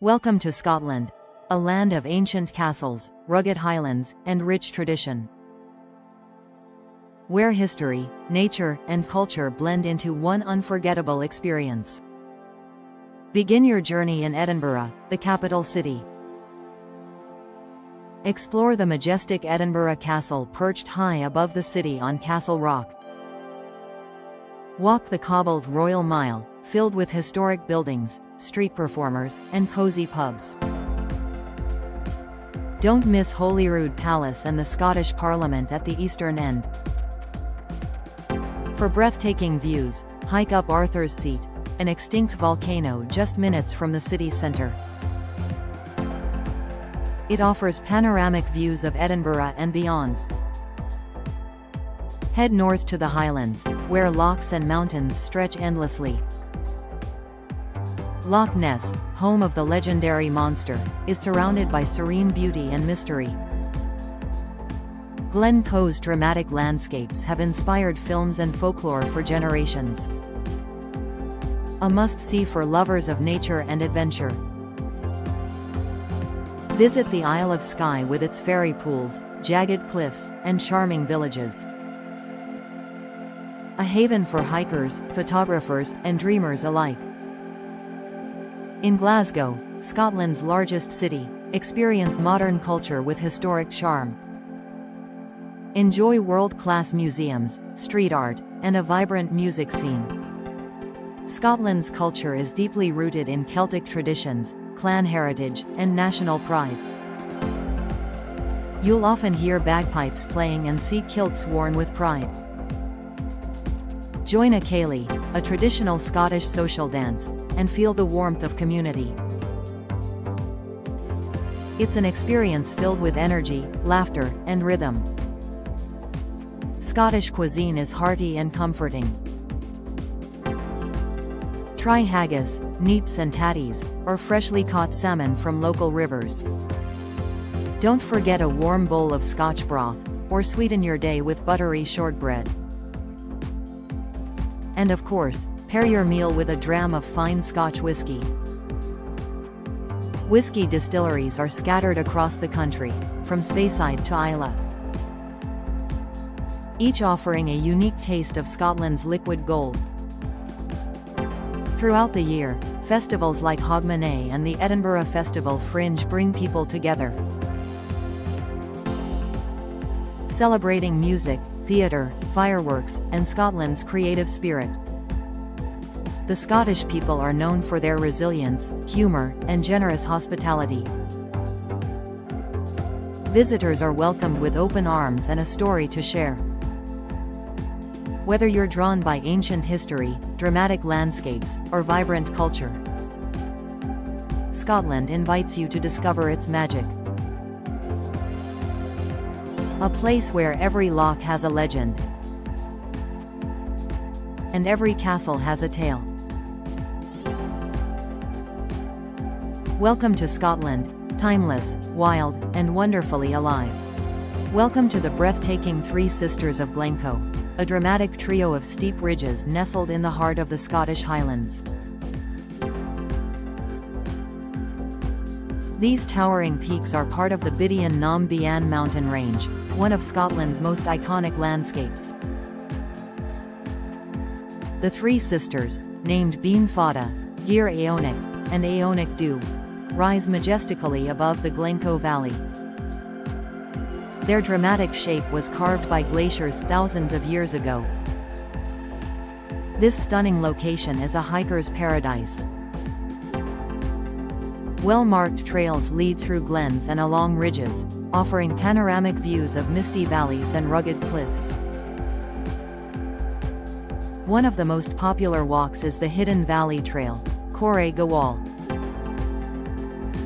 Welcome to Scotland, a land of ancient castles, rugged highlands, and rich tradition. Where history, nature, and culture blend into one unforgettable experience. Begin your journey in Edinburgh, the capital city. Explore the majestic Edinburgh Castle perched high above the city on Castle Rock. Walk the cobbled Royal Mile, filled with historic buildings, street performers, and cozy pubs. Don't miss Holyrood Palace and the Scottish Parliament at the eastern end. For breathtaking views, hike up Arthur's Seat, an extinct volcano just minutes from the city centre. It offers panoramic views of Edinburgh and beyond. Head north to the Highlands, where lochs and mountains stretch endlessly. Loch Ness, home of the legendary monster, is surrounded by serene beauty and mystery. Glencoe's dramatic landscapes have inspired films and folklore for generations. A must-see for lovers of nature and adventure. Visit the Isle of Skye with its fairy pools, jagged cliffs, and charming villages. A haven for hikers, photographers, and dreamers alike. In Glasgow, Scotland's largest city, experience modern culture with historic charm. Enjoy world-class museums, street art, and a vibrant music scene. Scotland's culture is deeply rooted in Celtic traditions, clan heritage, and national pride. You'll often hear bagpipes playing and see kilts worn with pride. Join a ceilidh, a traditional Scottish social dance, and feel the warmth of community. It's an experience filled with energy, laughter, and rhythm. Scottish cuisine is hearty and comforting. Try haggis, neeps and tatties, or freshly caught salmon from local rivers. Don't forget a warm bowl of Scotch broth, or sweeten your day with buttery shortbread. And of course, pair your meal with a dram of fine Scotch whiskey. Whiskey distilleries are scattered across the country, from Speyside to Islay, each offering a unique taste of Scotland's liquid gold. Throughout the year, festivals like Hogmanay and the Edinburgh Festival Fringe bring people together. Celebrating music, theatre, fireworks, and Scotland's creative spirit. The Scottish people are known for their resilience, humour, and generous hospitality. Visitors are welcomed with open arms and a story to share. Whether you're drawn by ancient history, dramatic landscapes, or vibrant culture, Scotland invites you to discover its magic. A place where every loch has a legend, and every castle has a tale. Welcome to Scotland, timeless, wild, and wonderfully alive. Welcome to the breathtaking Three Sisters of Glencoe, a dramatic trio of steep ridges nestled in the heart of the Scottish Highlands. These towering peaks are part of the Bidian Nam Bian mountain range, one of Scotland's most iconic landscapes. The Three Sisters, named Bean Fada, Gir Aonic, and Aonic Dhu, rise majestically above the Glencoe Valley. Their dramatic shape was carved by glaciers thousands of years ago. This stunning location is a hiker's paradise. Well-marked trails lead through glens and along ridges, offering panoramic views of misty valleys and rugged cliffs. One of the most popular walks is the Hidden Valley Trail, Corre Gawal.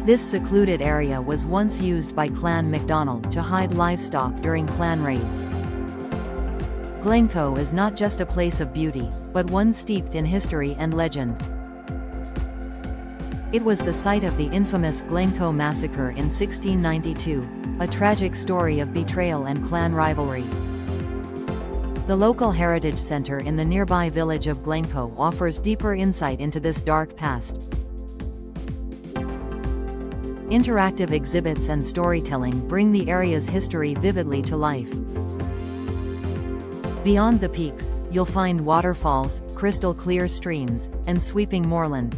This secluded area was once used by Clan MacDonald to hide livestock during clan raids. Glencoe is not just a place of beauty, but one steeped in history and legend. It was the site of the infamous Glencoe Massacre in 1692, a tragic story of betrayal and clan rivalry. The local heritage center in the nearby village of Glencoe offers deeper insight into this dark past. Interactive exhibits and storytelling bring the area's history vividly to life. Beyond the peaks, you'll find waterfalls, crystal-clear streams, and sweeping moorland.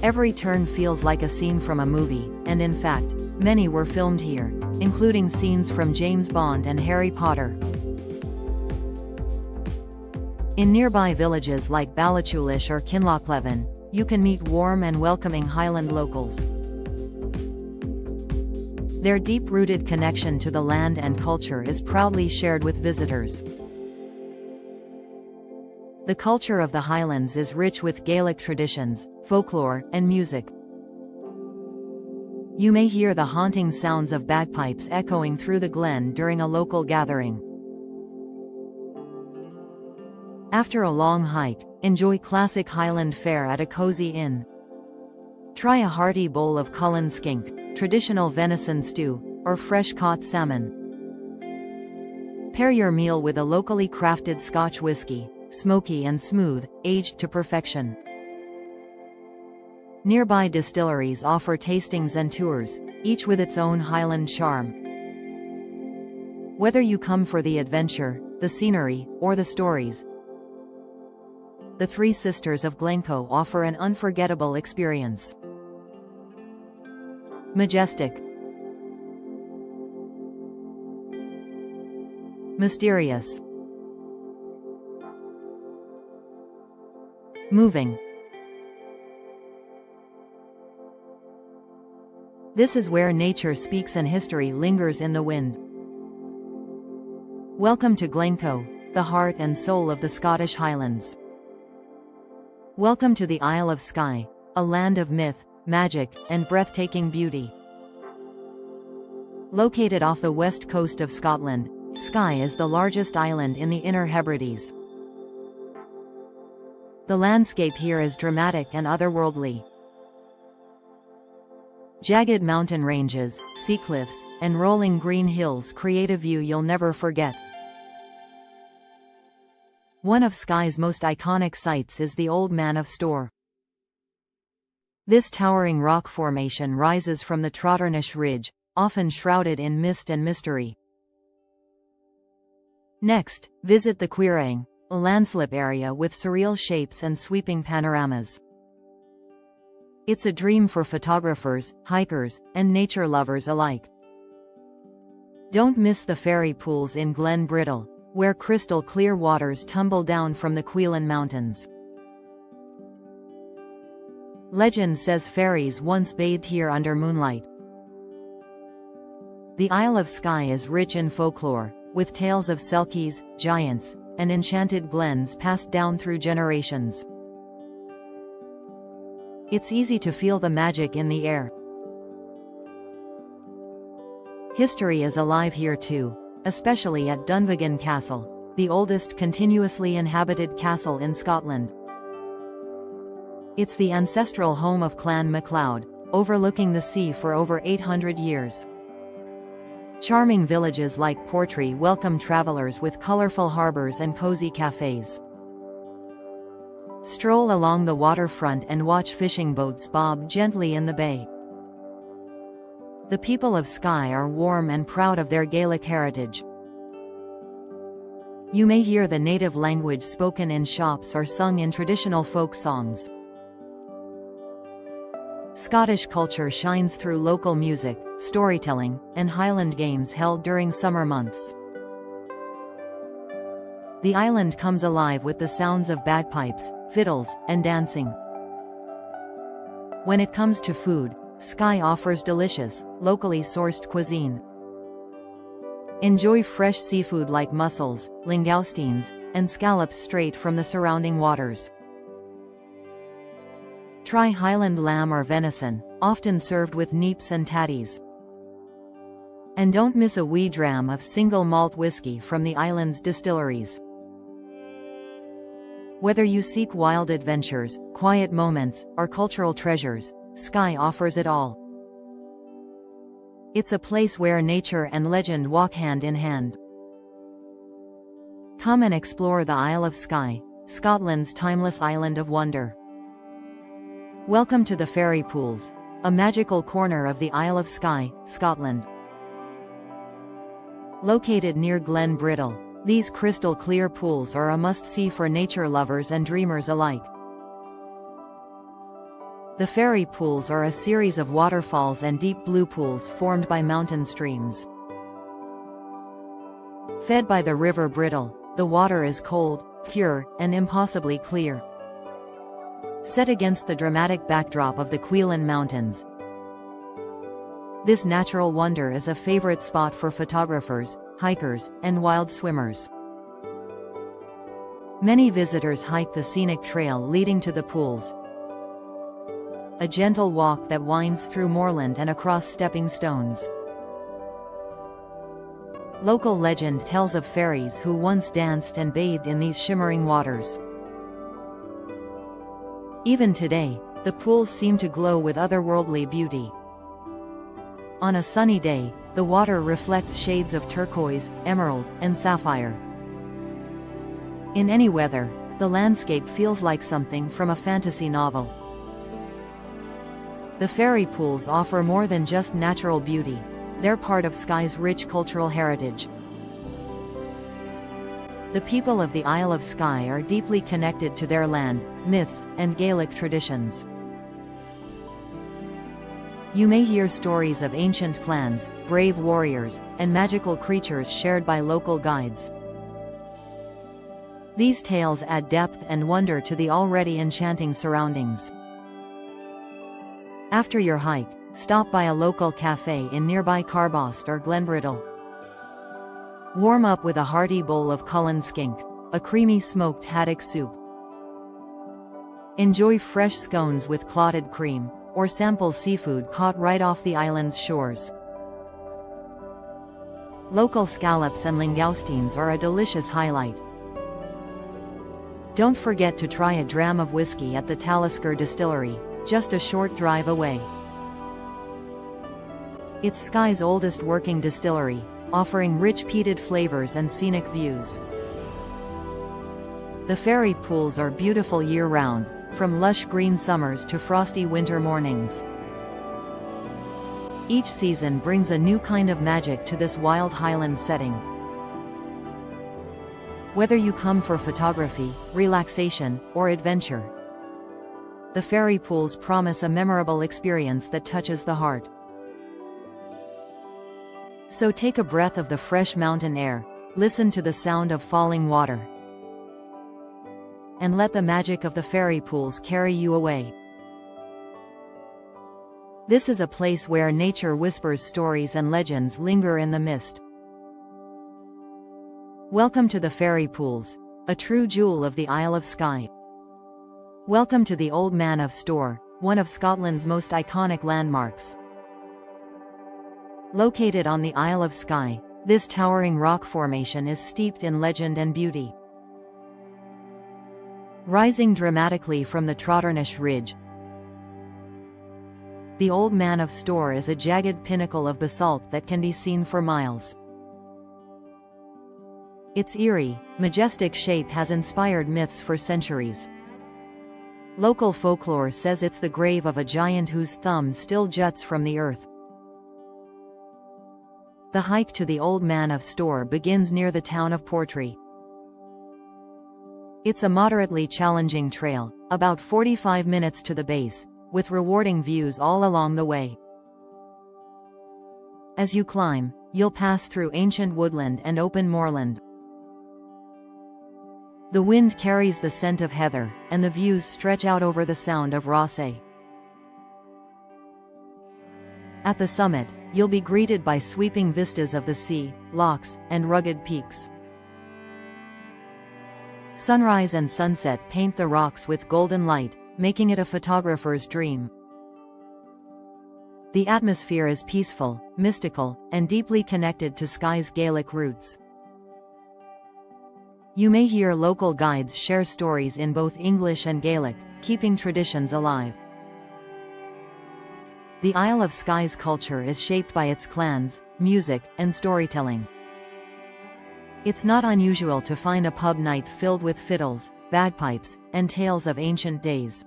Every turn feels like a scene from a movie, and in fact, many were filmed here, including scenes from James Bond and Harry Potter. In nearby villages like Ballachulish or Kinlochleven, you can meet warm and welcoming Highland locals. Their deep-rooted connection to the land and culture is proudly shared with visitors. The culture of the Highlands is rich with Gaelic traditions, folklore, and music. You may hear the haunting sounds of bagpipes echoing through the glen during a local gathering. After a long hike, enjoy classic Highland fare at a cozy inn. Try a hearty bowl of cullen skink, traditional venison stew, or fresh caught salmon. Pair your meal with a locally crafted Scotch whiskey, smoky and smooth, aged to perfection. Nearby distilleries offer tastings and tours, each with its own Highland charm. Whether you come for the adventure, the scenery, or the stories, the Three Sisters of Glencoe offer an unforgettable experience. Majestic, mysterious, moving. This is where nature speaks and history lingers in the wind. Welcome to Glencoe, the heart and soul of the Scottish Highlands. Welcome to the Isle of Skye, a land of myth, magic, and breathtaking beauty. Located off the west coast of Scotland, Skye is the largest island in the Inner Hebrides. The landscape here is dramatic and otherworldly. Jagged mountain ranges, sea cliffs, and rolling green hills create a view you'll never forget. One of Skye's most iconic sights is the Old Man of Storr. This towering rock formation rises from the Trotternish Ridge, often shrouded in mist and mystery. Next, visit the Cuisines, a landslip area with surreal shapes and sweeping panoramas. It's a dream for photographers, hikers, and nature lovers alike. Don't miss the fairy pools in Glen Brittle, where crystal-clear waters tumble down from the Cuillin Mountains. Legend says fairies once bathed here under moonlight. The Isle of Skye is rich in folklore, with tales of selkies, giants, and enchanted glens passed down through generations. It's easy to feel the magic in the air. History is alive here too, especially at Dunvegan Castle, the oldest continuously inhabited castle in Scotland. It's the ancestral home of Clan MacLeod, overlooking the sea for over 800 years. Charming villages like Portree welcome travelers with colorful harbors and cozy cafes. Stroll along the waterfront and watch fishing boats bob gently in the bay. The people of Skye are warm and proud of their Gaelic heritage. You may hear the native language spoken in shops or sung in traditional folk songs. Scottish culture shines through local music, storytelling, and Highland games held during summer months. The island comes alive with the sounds of bagpipes, fiddles, and dancing. When it comes to food, Skye offers delicious, locally sourced cuisine. Enjoy fresh seafood like mussels, langoustines, and scallops straight from the surrounding waters. Try Highland lamb or venison, often served with neeps and tatties. And don't miss a wee dram of single malt whiskey from the island's distilleries. Whether you seek wild adventures, quiet moments, or cultural treasures, Skye offers it all. It's a place where nature and legend walk hand in hand. Come and explore the Isle of Skye, Scotland's timeless island of wonder. Welcome to the Fairy Pools, a magical corner of the Isle of Skye, Scotland. Located near Glen Brittle, these crystal-clear pools are a must-see for nature lovers and dreamers alike. The fairy pools are a series of waterfalls and deep blue pools formed by mountain streams. Fed by the River Brittle, the water is cold, pure, and impossibly clear. Set against the dramatic backdrop of the Cuisine Mountains, this natural wonder is a favorite spot for photographers, hikers, and wild swimmers. Many visitors hike the scenic trail leading to the pools, a gentle walk that winds through moorland and across stepping stones. Local legend tells of fairies who once danced and bathed in these shimmering waters. Even today, the pools seem to glow with otherworldly beauty. On a sunny day, the water reflects shades of turquoise, emerald, and sapphire. In any weather, the landscape feels like something from a fantasy novel. The fairy pools offer more than just natural beauty. They're part of Skye's rich cultural heritage. The people of the Isle of Skye are deeply connected to their land, myths, and Gaelic traditions. You may hear stories of ancient clans, brave warriors, and magical creatures shared by local guides. These tales add depth and wonder to the already enchanting surroundings. After your hike, stop by a local cafe in nearby Carbost or Glenbrittle. Warm up with a hearty bowl of Cullen skink, a creamy smoked haddock soup. Enjoy fresh scones with clotted cream, or sample seafood caught right off the island's shores. Local scallops and langoustines are a delicious highlight. Don't forget to try a dram of whiskey at the Talisker Distillery, just a short drive away. It's Skye's oldest working distillery, offering rich peated flavors and scenic views. The fairy pools are beautiful year-round, from lush green summers to frosty winter mornings. Each season brings a new kind of magic to this wild highland setting. Whether you come for photography, relaxation, or adventure, the fairy pools promise a memorable experience that touches the heart. So take a breath of the fresh mountain air, listen to the sound of falling water, and let the magic of the fairy pools carry you away. This is a place where nature whispers stories and legends linger in the mist. Welcome to the fairy pools, a true jewel of the Isle of Skye. Welcome to the Old Man of Storr, one of Scotland's most iconic landmarks. Located on the Isle of Skye, this towering rock formation is steeped in legend and beauty. Rising dramatically from the Trotternish Ridge, the Old Man of Storr is a jagged pinnacle of basalt that can be seen for miles. Its eerie, majestic shape has inspired myths for centuries. Local folklore says it's the grave of a giant whose thumb still juts from the earth. The hike to the Old Man of Storr begins near the town of Portree. It's a moderately challenging trail, about 45 minutes to the base, with rewarding views all along the way. As you climb, you'll pass through ancient woodland and open moorland. The wind carries the scent of heather, and the views stretch out over the Sound of Rossay. At the summit, you'll be greeted by sweeping vistas of the sea, lochs, and rugged peaks. Sunrise and sunset paint the rocks with golden light, making it a photographer's dream. The atmosphere is peaceful, mystical, and deeply connected to Skye's Gaelic roots. You may hear local guides share stories in both English and Gaelic, keeping traditions alive. The Isle of Skye's culture is shaped by its clans, music, and storytelling. It's not unusual to find a pub night filled with fiddles, bagpipes, and tales of ancient days.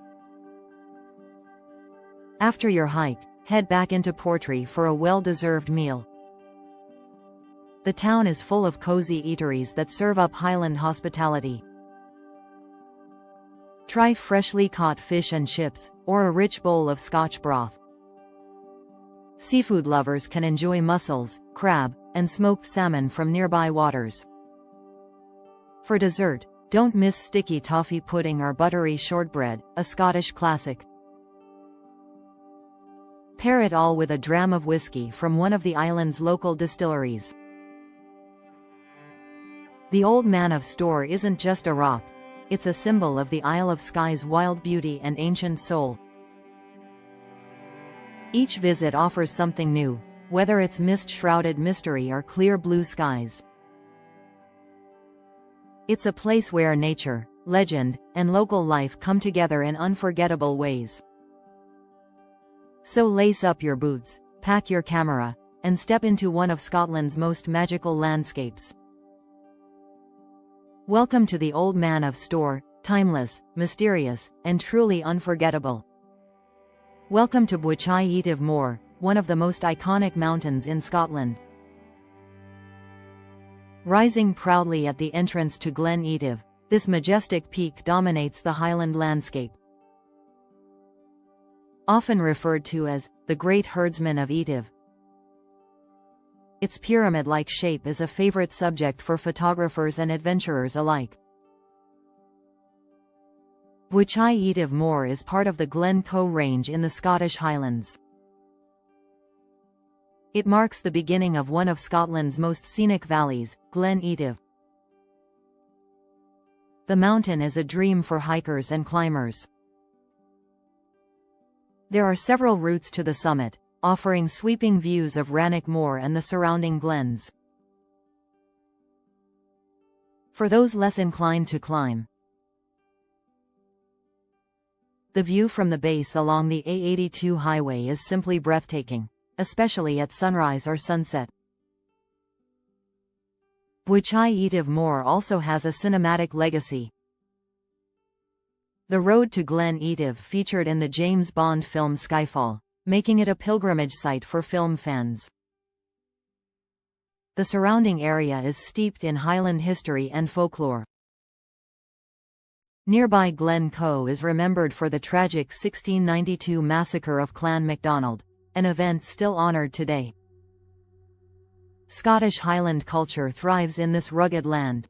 After your hike, head back into Portree for a well-deserved meal. The town is full of cozy eateries that serve up Highland hospitality. Try freshly caught fish and chips, or a rich bowl of Scotch broth. Seafood lovers can enjoy mussels, crab, and smoked salmon from nearby waters. For dessert, don't miss sticky toffee pudding or buttery shortbread, a Scottish classic. Pair it all with a dram of whiskey from one of the island's local distilleries. The Old Man of Storr isn't just a rock, it's a symbol of the Isle of Skye's wild beauty and ancient soul. Each visit offers something new, whether it's mist-shrouded mystery or clear blue skies. It's a place where nature, legend, and local life come together in unforgettable ways. So lace up your boots, pack your camera, and step into one of Scotland's most magical landscapes. Welcome to the Old Man of Storr, timeless, mysterious, and truly unforgettable. Welcome to Buachai Moor, one of the most iconic mountains in Scotland. Rising proudly at the entrance to Glen Etive, this majestic peak dominates the Highland landscape. Often referred to as the Great Herdsman of Etive, its pyramid-like shape is a favorite subject for photographers and adventurers alike. Buachai Moor is part of the Glen Coe Range in the Scottish Highlands. It marks the beginning of one of Scotland's most scenic valleys, Glen Etive. The mountain is a dream for hikers and climbers. There are several routes to the summit, offering sweeping views of Rannoch Moor and the surrounding glens. For those less inclined to climb, the view from the base along the A82 highway is simply breathtaking, especially at sunrise or sunset. Buachai Moor also has a cinematic legacy. The road to Glen Etive featured in the James Bond film Skyfall, making it a pilgrimage site for film fans. The surrounding area is steeped in Highland history and folklore. Nearby Glen Coe is remembered for the tragic 1692 massacre of Clan MacDonald, an event still honored today. Scottish Highland culture thrives in this rugged land.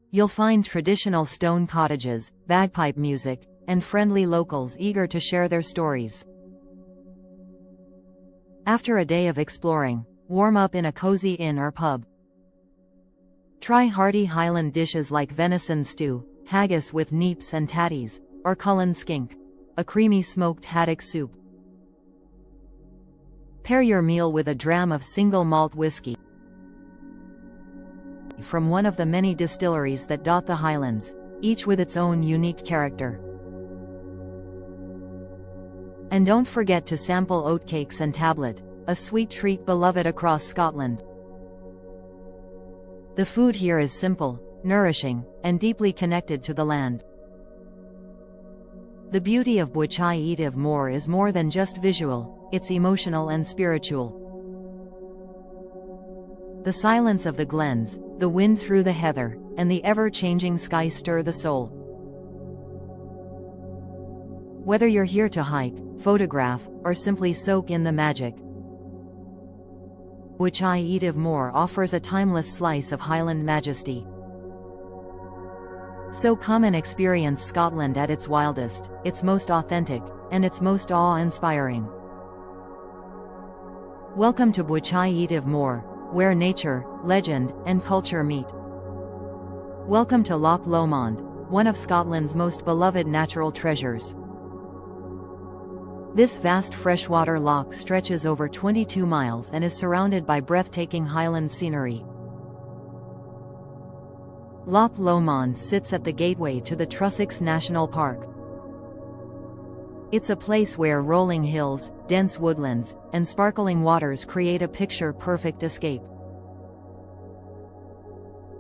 You'll find traditional stone cottages, bagpipe music, and friendly locals eager to share their stories. After a day of exploring, warm up in a cozy inn or pub. Try hearty Highland dishes like venison stew, haggis with neeps and tatties, or Cullen skink, a creamy smoked haddock soup. Pair your meal with a dram of single malt whiskey from one of the many distilleries that dot the Highlands, each with its own unique character. And don't forget to sample oatcakes and tablet, a sweet treat beloved across Scotland. The food here is simple, nourishing, and deeply connected to the land. The beauty of Buachai Moor is more than just visual, it's emotional and spiritual. The silence of the glens, the wind through the heather, and the ever-changing sky stir the soul. Whether you're here to hike, photograph, or simply soak in the magic, Buachai Moor offers a timeless slice of Highland majesty. So come and experience Scotland at its wildest, its most authentic, and its most awe-inspiring. Welcome to Buachai Moor, where nature, legend, and culture meet. Welcome to Loch Lomond, one of Scotland's most beloved natural treasures. This vast freshwater loch stretches over 22 miles and is surrounded by breathtaking Highland scenery. Loch Lomond sits at the gateway to the Trossachs National Park. It's a place where rolling hills, dense woodlands, and sparkling waters create a picture-perfect escape.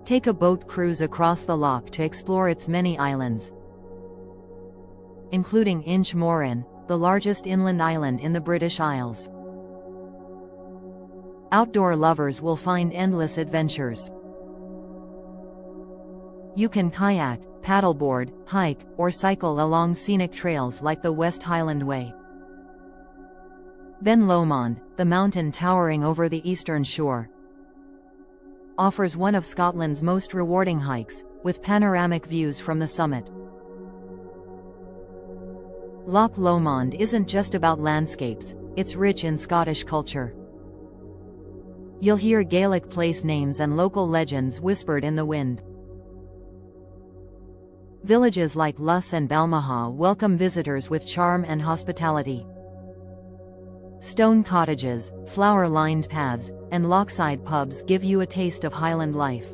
Take a boat cruise across the loch to explore its many islands, including Inch Moran, the largest inland island in the British Isles. Outdoor lovers will find endless adventures. You can kayak, paddleboard, hike, or cycle along scenic trails like the West Highland Way. Ben Lomond, the mountain towering over the eastern shore, offers one of Scotland's most rewarding hikes, with panoramic views from the summit. Loch Lomond isn't just about landscapes, it's rich in Scottish culture. You'll hear Gaelic place names and local legends whispered in the wind. Villages like Luss and Balmaha welcome visitors with charm and hospitality. Stone cottages, flower-lined paths, and lochside pubs give you a taste of Highland life.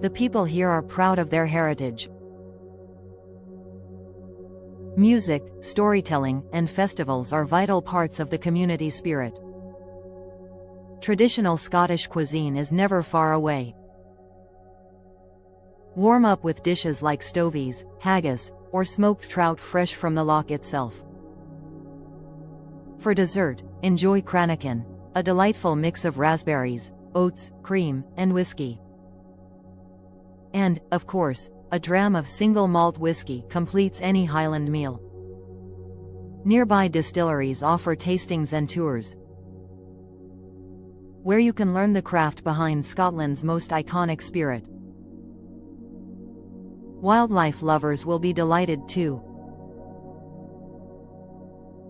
The people here are proud of their heritage. Music, storytelling, and festivals are vital parts of the community spirit. Traditional Scottish cuisine is never far away. Warm up with dishes like stovies, haggis, or smoked trout fresh from the loch itself. For dessert, enjoy cranachan, a delightful mix of raspberries, oats, cream, and whiskey. And, of course, a dram of single malt whiskey completes any Highland meal. Nearby distilleries offer tastings and tours, where you can learn the craft behind Scotland's most iconic spirit. Wildlife lovers will be delighted too.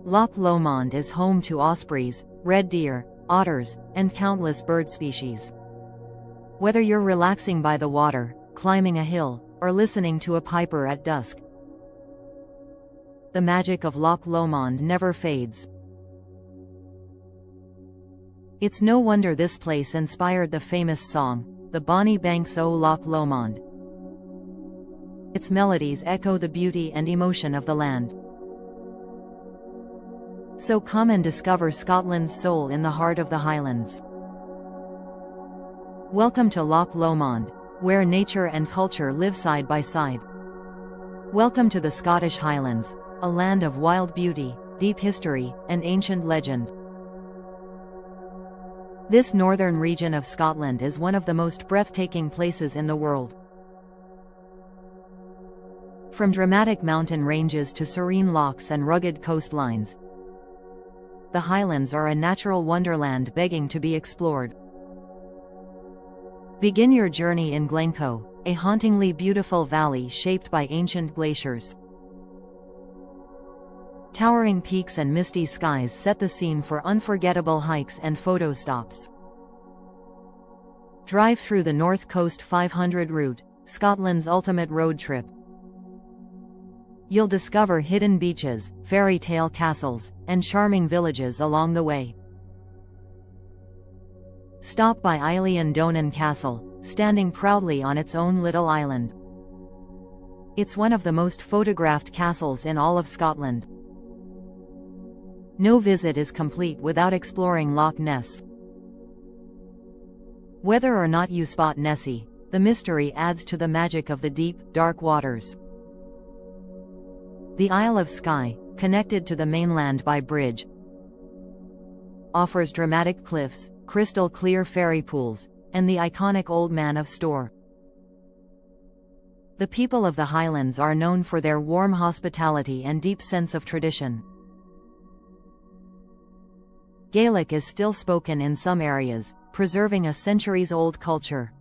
Loch Lomond is home to ospreys, red deer, otters, and countless bird species. Whether you're relaxing by the water, climbing a hill, or listening to a piper at dusk, the magic of Loch Lomond never fades. It's no wonder this place inspired the famous song, "The Bonnie Banks o' Loch Lomond." Its melodies echo the beauty and emotion of the land. So come and discover Scotland's soul in the heart of the Highlands. Welcome to Loch Lomond, where nature and culture live side by side. Welcome to the Scottish Highlands, a land of wild beauty, deep history, and ancient legend. This northern region of Scotland is one of the most breathtaking places in the world. From dramatic mountain ranges to serene lochs and rugged coastlines, the Highlands are a natural wonderland begging to be explored. Begin your journey in Glencoe, a hauntingly beautiful valley shaped by ancient glaciers. Towering peaks and misty skies set the scene for unforgettable hikes and photo stops. Drive through the North Coast 500 route, Scotland's ultimate road trip. You'll discover hidden beaches, fairy tale castles, and charming villages along the way. Stop by Eilean Donan Castle, standing proudly on its own little island. It's one of the most photographed castles in all of Scotland. No visit is complete without exploring Loch Ness. Whether or not you spot Nessie, the mystery adds to the magic of the deep, dark waters. The Isle of Skye, connected to the mainland by bridge, offers dramatic cliffs, crystal-clear fairy pools, and the iconic Old Man of Storr. The people of the Highlands are known for their warm hospitality and deep sense of tradition. Gaelic is still spoken in some areas, preserving a centuries-old culture.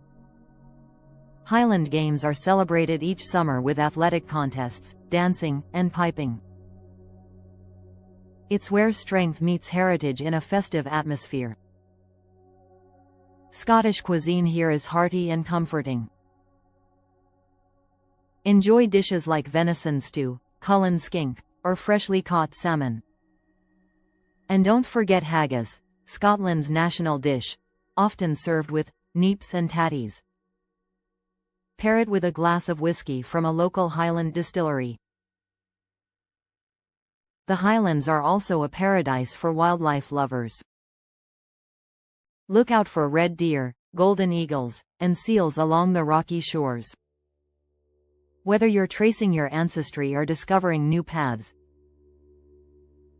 Highland Games are celebrated each summer with athletic contests, dancing, and piping. It's where strength meets heritage in a festive atmosphere. Scottish cuisine here is hearty and comforting. Enjoy dishes like venison stew, cullen skink, or freshly caught salmon. And don't forget haggis, Scotland's national dish, often served with neeps and tatties. Pair it with a glass of whiskey from a local Highland distillery. The Highlands are also a paradise for wildlife lovers. Look out for red deer, golden eagles, and seals along the rocky shores. Whether you're tracing your ancestry or discovering new paths,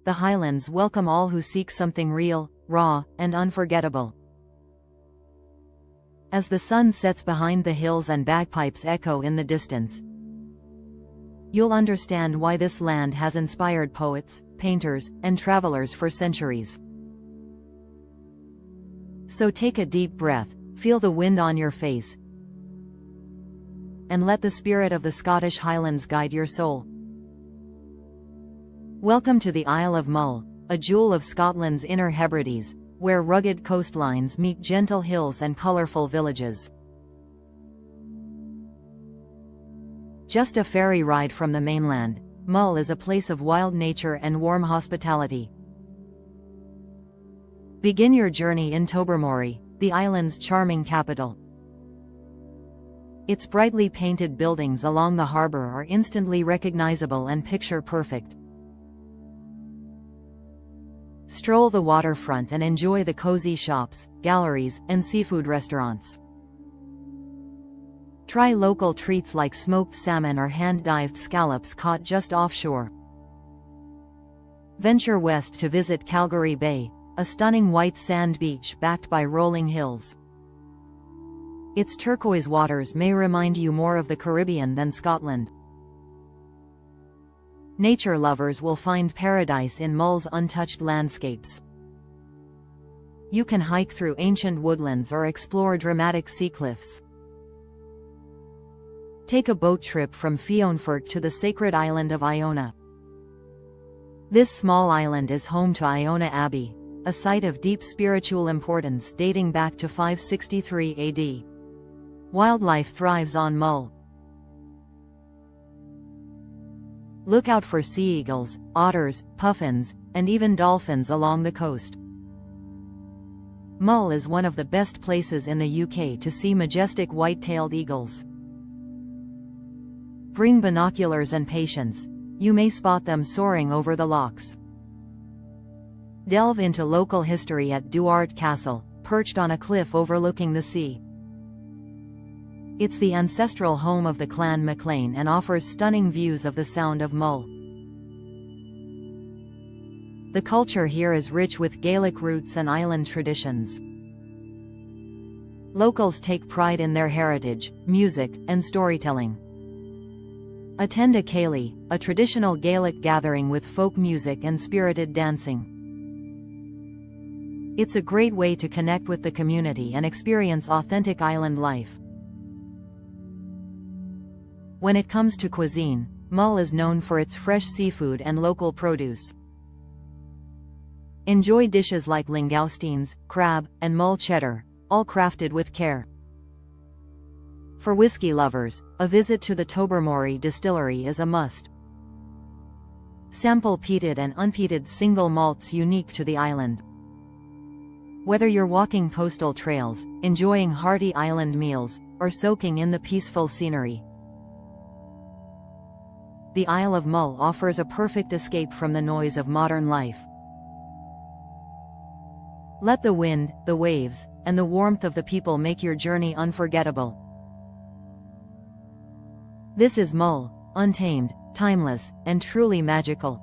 the Highlands welcome all who seek something real, raw, and unforgettable. As the sun sets behind the hills and bagpipes echo in the distance, you'll understand why this land has inspired poets, painters, and travelers for centuries. So take a deep breath, feel the wind on your face, and let the spirit of the Scottish Highlands guide your soul. Welcome to the Isle of Mull, a jewel of Scotland's Inner Hebrides, where rugged coastlines meet gentle hills and colorful villages. Just a ferry ride from the mainland, Mull is a place of wild nature and warm hospitality. Begin your journey in Tobermory, the island's charming capital. Its brightly painted buildings along the harbor are instantly recognizable and picture-perfect. Stroll the waterfront and enjoy the cozy shops, galleries, and seafood restaurants. Try local treats like smoked salmon or hand-dived scallops caught just offshore. Venture west to visit Calgary Bay, a stunning white sand beach backed by rolling hills. Its turquoise waters may remind you more of the Caribbean than Scotland. Nature lovers will find paradise in Mull's untouched landscapes. You can hike through ancient woodlands or explore dramatic sea cliffs. Take a boat trip from Fionfort to the sacred island of Iona. This small island is home to Iona Abbey, a site of deep spiritual importance dating back to 563 AD. Wildlife thrives on Mull. Look out for sea eagles, otters, puffins, and even dolphins along the coast. Mull is one of the best places in the UK to see majestic white-tailed eagles. Bring binoculars and patience, you may spot them soaring over the lochs. Delve into local history at Duart Castle, perched on a cliff overlooking the sea. It's the ancestral home of the Clan MacLean and offers stunning views of the Sound of Mull. The culture here is rich with Gaelic roots and island traditions. Locals take pride in their heritage, music, and storytelling. Attend a Cayley, a traditional Gaelic gathering with folk music and spirited dancing. It's a great way to connect with the community and experience authentic island life. When it comes to cuisine, Mull is known for its fresh seafood and local produce. Enjoy dishes like langoustines, crab, and mull cheddar, all crafted with care. For whiskey lovers, a visit to the Tobermory distillery is a must. Sample peated and unpeated single malts unique to the island. Whether you're walking coastal trails, enjoying hearty island meals, or soaking in the peaceful scenery, the Isle of Mull offers a perfect escape from the noise of modern life. Let the wind, the waves, and the warmth of the people make your journey unforgettable. This is Mull, untamed, timeless, and truly magical.